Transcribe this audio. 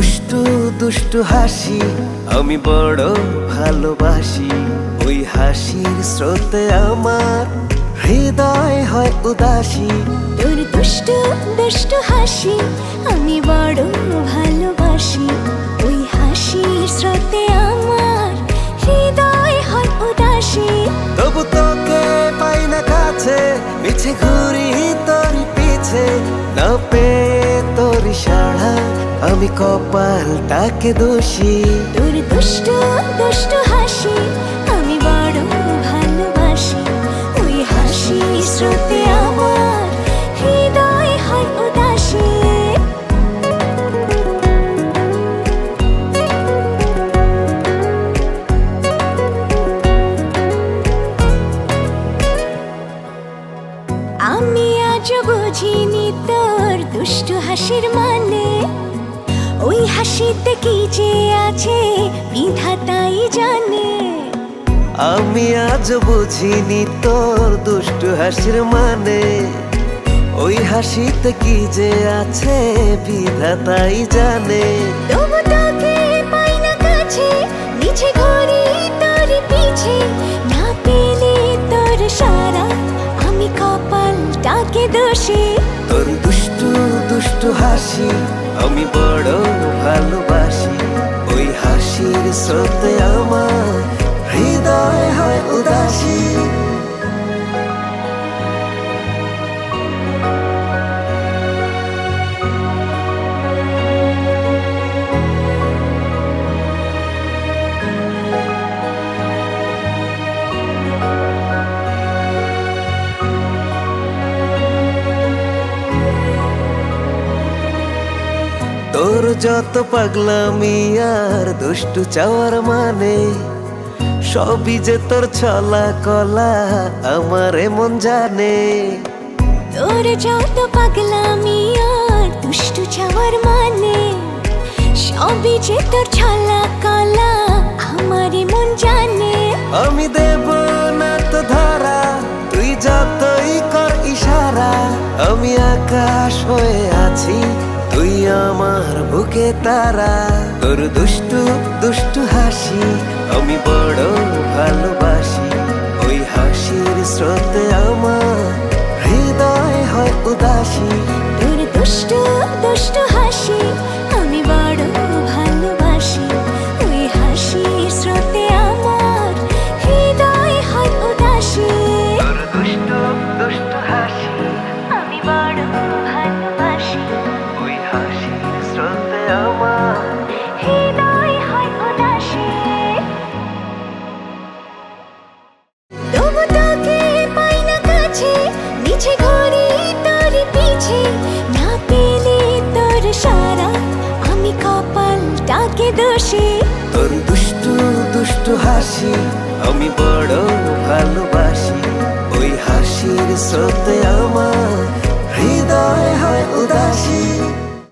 দুষ্টু দুষ্টু হাসি আমি বড় ভালোবাসি। ওই হাসির স্রোতে আমার হৃদয় হয় উদাসী। তোর দুষ্টু দুষ্টু হাসি আমি বড় ভালোবাসি। ওই হাসির স্রোতে আমার হৃদয় হয় উদাসী। তবু তোকে পাই না কাছে, মিছে ঘুরি তোর পিছে। না পেয়ে তোর সাড়া আমি কপালটাকে দোষী। তোর দুষ্টু দুষ্টু হাসি আমি বড় ভালোবাসি। ওই হাসির স্রোতে আমার হৃদয় হয় উদাসী। আমি আজ বুঝিনি তোর দুষ্টু হাসির মানে। ওই হাসিতে কি যে আছে বিধাতাই জানে। আমি আজ বুঝিনি তোর দুষ্টু হাসির মানে। ওই হাসিতে কি যে আছে বিধাতাই জানে। তবু তোকে পাই না কাছে, মিছে ঘুরি তোর পিছে। না পেলে তোর সারা আমি কপালটাকে দোষী। তোর দুষ্টু দুষ্টু হাসি আমি বড় ভালোবাসি। ওই হাসির স্রোতে আমার হৃদয় হয় উদাসী। তোর যত পাগলামি আর দুষ্টু চাওয়ার মানে, সবই যে তোর ছলা কলা আমার মন জানে। তোর যত পাগলামি আর দুষ্টু চাওয়ার মানে, সবই যে তোর ছলা কলা আমার মন জানে। আমি দেব না তো ধরা, তুই যতই কর ইশারা। আমি আকাশ হয়ে আছি, তুই আমার বুকে তারা। তোর দুষ্টু দুষ্টু হাসি আমি বড় ভালোবাসি। ওই হাসির স্রোতে আমার হৃদয় হয় উদাসী। তোর দুষ্টু দুষ্টু হাসি আমি বড় ভালোবাসি। ওই হাসির স্রোতে আমার হৃদয় হয় উদাসী। তোর দুষ্টু দুষ্টু হাসি আমি বড় ভালোবাসি। ওই হাসির স্রোতে আমার হৃদয় হয় উদাসী। তবু তোকে পাই না কাছে, মিছে ঘুরি তোর পিছে। না পেলে তোর সারা আমি কপালটাকে দোষী। তোর দুষ্টু দুষ্টু হাসি